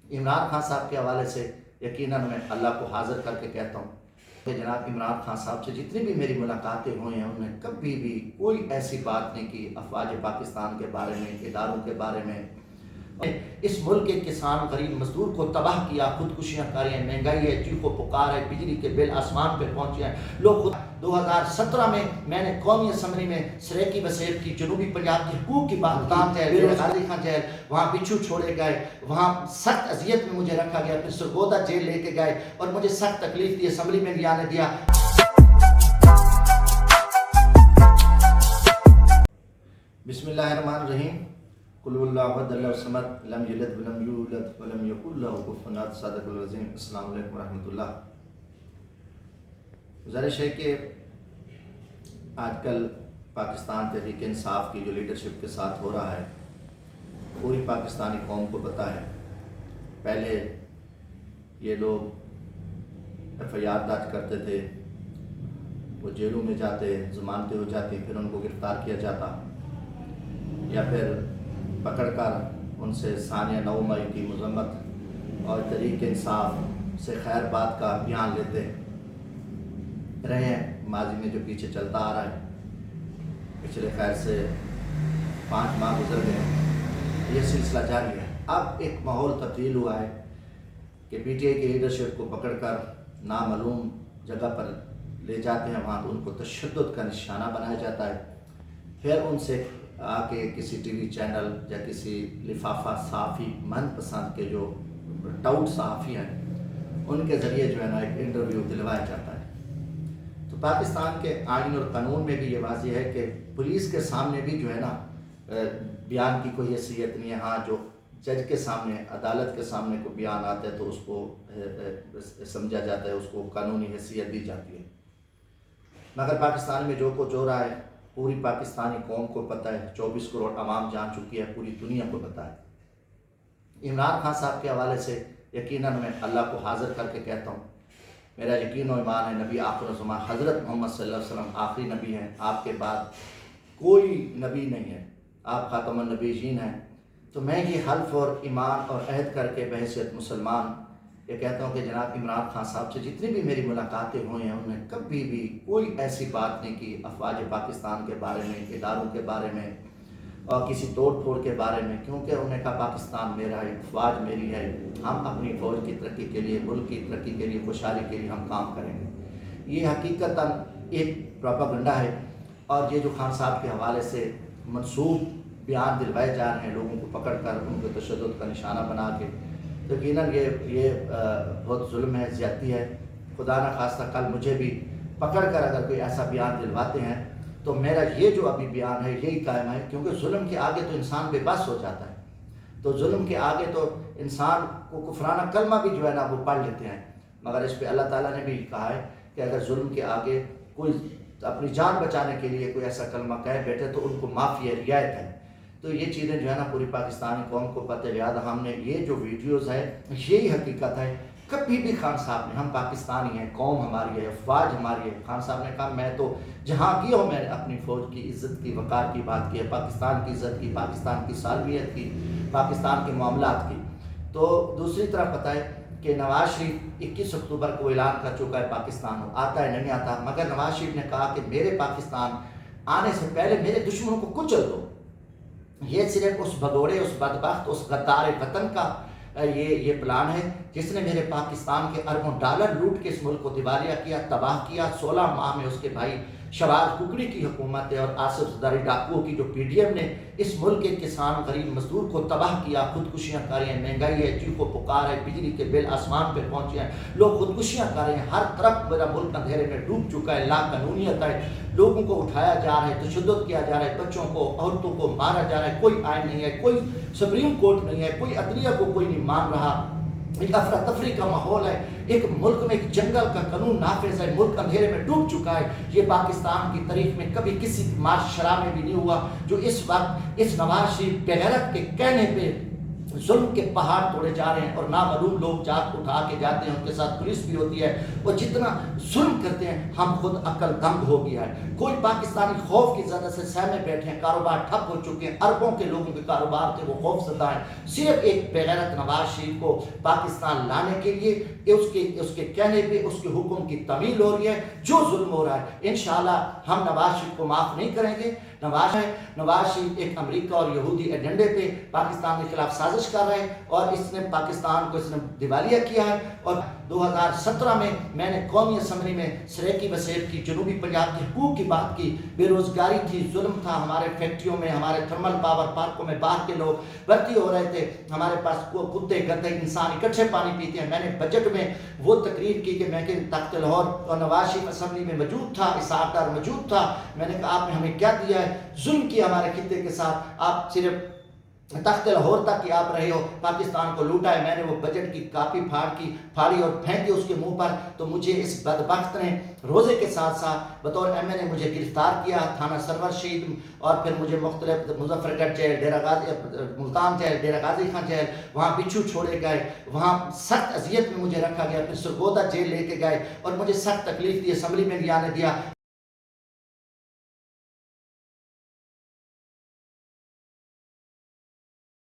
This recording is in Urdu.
عمران خان صاحب کے حوالے سے یقیناً میں اللہ کو حاضر کر کے کہتا ہوں کہ جناب عمران خان صاحب سے جتنی بھی میری ملاقاتیں ہوئی ہیں انہوں نے کبھی بھی کوئی ایسی بات نہیں کی افواج پاکستان کے بارے میں، اداروں کے بارے میں۔ اس ملک کے کسان غریب مزدور کو تباہ کیا، خودکشیاں کری ہیں، مہنگائی ہے، چیخو پکار ہے، بجلی کے بل آسمان پہ پہنچے ہیں لوگ۔ 2017 میں نے قومی اسمبلی میں سریکی وسیب کی جنوبی پنجاب کی حقوق کی بات کی، غازی خان جیل، وہاں بچھو چھوڑے گئے، وہاں سخت اذیت میں مجھے رکھا گیا، پھر سرگودا جیل لے کے گئے اور مجھے سخت تکلیف دی، اسمبلی میں بھی آنے دیا۔ بسم اللہ الرحمن الرحیم، قل هو اللہ احد اللہ الصمد لم یلد ولم یولد ولم یکن لہ کفوا احد، صادق العظیم۔ السلام علیکم ورحمۃ اللہ۔ گزارش ہے کہ آج کل پاکستان تحریک انصاف کی جو لیڈرشپ کے ساتھ ہو رہا ہے، پوری پاکستانی قوم کو پتہ ہے۔ پہلے یہ لوگ ایف آئی آر درج کرتے تھے، وہ جیلوں میں جاتے، ضمانتیں ہو جاتی، پھر ان کو گرفتار کیا جاتا، یا پھر پکڑ کر ان سے ثانیہ 9 مئی کی مذمت اور تحریک انصاف سے خیر بات کا بیان لیتے رہے ہیں۔ ماضی میں جو پیچھے چلتا آ رہا ہے، پچھلے خیر سے 5 ماہ گزر گئے، یہ سلسلہ جاری ہے۔ اب ایک ماحول تبدیل ہوا ہے کہ پی ٹی آئی کی لیڈرشپ کو پکڑ کر نامعلوم جگہ پر لے جاتے ہیں، وہاں ان کو تشدد کا نشانہ بنایا جاتا ہے، پھر ان سے آ کے کسی ٹی وی چینل یا کسی لفافہ صحافی من پسند کے جو ٹاؤٹ صحافی ہیں ان کے ذریعے جو ہے نا ایک انٹرویو دلوایا جاتا ہے۔ تو پاکستان کے آئین اور قانون میں بھی یہ واضح ہے کہ پولیس کے سامنے بھی جو ہے نا بیان کی کوئی حیثیت نہیں ہے۔ ہاں، جو جج کے سامنے، عدالت کے سامنے کوئی بیان آتا ہے تو اس کو سمجھا جاتا ہے، اس کو قانونی حیثیت دی جاتی ہے۔ مگر پاکستان میں جو کچھ ہو رہا ہے پوری پاکستانی قوم کو پتہ ہے، 24 کروڑ عوام جان چکی ہے، پوری دنیا کو پتہ ہے۔ عمران خان صاحب کے حوالے سے یقیناً میں اللہ کو حاضر کر کے کہتا ہوں، میرا یقین و ایمان ہے نبی آخر الزمان حضرت محمد صلی اللہ علیہ وسلم آخری نبی ہیں، آپ کے بعد کوئی نبی نہیں ہے، آپ خاتم النبیین ہیں۔ تو میں یہ حلف اور ایمان اور عہد کر کے بحیثیت مسلمان یہ کہتا ہوں کہ جناب عمران خان صاحب سے جتنی بھی میری ملاقاتیں ہوئی ہیں انہوں نے کبھی بھی کوئی ایسی بات نہیں کی افواج پاکستان کے بارے میں، اداروں کے بارے میں اور کسی توڑ پھوڑ کے بارے میں، کیونکہ انہوں نے کہا پاکستان میرا ہے، افواج میری ہے، ہم اپنی فوج کی ترقی کے لیے، ملک کی ترقی کے لیے، خوشحالی کے لیے ہم کام کریں گے۔ یہ حقیقتاً ایک پروپیگنڈا ہے، اور یہ جو خان صاحب کے حوالے سے منسوب بیان دلوائے جا رہے ہیں لوگوں کو پکڑ کر ان کو تشدد کا نشانہ بنا کے، یقیناً یہ بہت ظلم ہے، زیادتی ہے۔ خدا نہ خواستہ کل مجھے بھی پکڑ کر اگر کوئی ایسا بیان دلواتے ہیں تو میرا یہ جو ابھی بیان ہے یہی قائم ہے، کیونکہ ظلم کے آگے تو انسان بے بس ہو جاتا ہے۔ تو ظلم کے آگے تو انسان کو کفرانہ کلمہ بھی جو ہے نا وہ پڑھ لیتے ہیں، مگر اس پہ اللہ تعالیٰ نے بھی کہا ہے کہ اگر ظلم کے آگے کوئی اپنی جان بچانے کے لیے کوئی ایسا کلمہ کہہ بیٹھے تو ان کو معافی ہے، رعایت ہے۔ تو یہ چیزیں جو ہے نا پوری پاکستانی قوم کو پتہ، لہٰذا ہم نے یہ جو ویڈیوز ہے یہی حقیقت ہے۔ کبھی بھی خان صاحب نے، ہم پاکستانی ہیں، قوم ہماری ہے، افواج ہماری ہے، خان صاحب نے کہا میں تو جہاں کی ہوں میں نے اپنی فوج کی عزت کی، وقار کی بات کی ہے، پاکستان کی عزت کی، پاکستان کی سالمیت کی، پاکستان کے معاملات کی۔ تو دوسری طرف پتہ ہے کہ نواز شریف 21 اکتوبر کو اعلان کر چکا ہے پاکستان آتا ہے نہیں آتا، مگر نواز شریف نے کہا کہ میرے پاکستان آنے سے پہلے میرے دشمنوں کو کچل دو۔ یہ صرف اس بھگوڑے، اس بدبخت، اس غدار وطن کا یہ پلان ہے جس نے میرے پاکستان کے اربوں ڈالر لوٹ کے اس ملک کو دیوالیہ کیا، تباہ کیا۔ 16 ماہ میں اس کے بھائی شہباز ککڑی کی حکومت ہے اور آصف زرداری ڈاکوؤں کی جو پی ڈی ایم نے اس ملک کے کسان غریب مزدور کو تباہ کیا، خودکشیاں کر رہے ہیں، مہنگائی ہے، چیخو پکار ہے، بجلی کے بل آسمان پہ پہنچے ہیں، لوگ خودکشیاں کر رہے ہیں، ہر طرف میرا ملک اندھیرے میں ڈوب چکا ہے، لا قانونیت ہے، لوگوں کو اٹھایا جا رہا ہے، تشدد کیا جا رہا ہے، بچوں کو، عورتوں کو مارا جا رہا ہے، کوئی آئین نہیں ہے، کوئی سپریم کورٹ نہیں ہے، کوئی عدلیہ کو کوئی نہیں مان رہا، ایک افراتفری کا ماحول ہے، ایک ملک میں ایک جنگل کا قانون نافذ ہے، ملک اندھیرے میں ڈوب چکا ہے۔ یہ پاکستان کی تاریخ میں کبھی کسی معاشرہ میں بھی نہیں ہوا جو اس وقت اس نواز شریف بے غیرت کے کہنے پہ ظلم کے پہاڑ توڑے جا رہے ہیں اور نامعلوم لوگ اٹھا کے جاتے ہیں، ان کے ساتھ پولیس بھی ہوتی ہے، وہ جتنا ظلم کرتے ہیں ہم خود عقل دنگ ہو گیا ہے۔ کوئی پاکستانی خوف کی زدہ سے سہمے بیٹھے ہیں، کاروبار ٹھپ ہو چکے ہیں، اربوں کے لوگوں کے کاروبار تھے وہ خوف زدہ ہیں، صرف ایک بغیرت نواز شریف کو پاکستان لانے کے لیے اس کے کہنے پہ اس کے حکم کی تعمیل ہو رہی ہے۔ جو ظلم ہو رہا ہے انشاءاللہ ہم نواز شریف کو معاف نہیں کریں گے۔ نواز شریف ایک امریکہ اور یہودی ایجنڈے پہ پاکستان کے خلاف سازش کر رہے ہیں اور اس نے پاکستان کو دیوالیہ کیا ہے۔ اور 2017 میں نے قومی اسمبلی میں سریکی وسیب کی جنوبی پنجاب کے حقوق کی بات کی، بے روزگاری تھی، ظلم تھا، ہمارے فیکٹریوں میں، ہمارے تھرمل پاور پارکوں میں باہر کے لوگ بھرتی ہو رہے تھے، ہمارے پاس کتے گدے انسان اکٹھے پانی پیتے ہیں۔ میں نے بجٹ میں وہ تقریر کی کہ میں کہ تخت لاہور اور نواز شریف اسمبلی میں موجود تھا، اسحاق ڈار موجود تھا، میں نے کہا آپ نے ہمیں کیا دیا ہے، ظلم کیا ہمارے خطے کے ساتھ، آپ صرف تخت لاہور تک کہ آپ رہے ہو، پاکستان کو لوٹا ہے۔ میں نے وہ بجٹ کی کاپی پھاڑی اور پھینکی اس کے منہ پر، تو مجھے اس بدبخت نے روزے کے ساتھ ساتھ بطور ایم این اے مجھے گرفتار کیا، تھانہ سرور شہید، اور پھر مجھے مختلف مظفر گڑھ jail, Dera Ghazi Multan jail, Dera Ghazi Khan jail, وہاں بچھو چھوڑے گئے، وہاں سخت اذیت میں مجھے رکھا گیا، پھر سرگودا جیل لے کے گئے اور مجھے سخت تکلیف دی، اسمبلی میں نہیں آنے دیا۔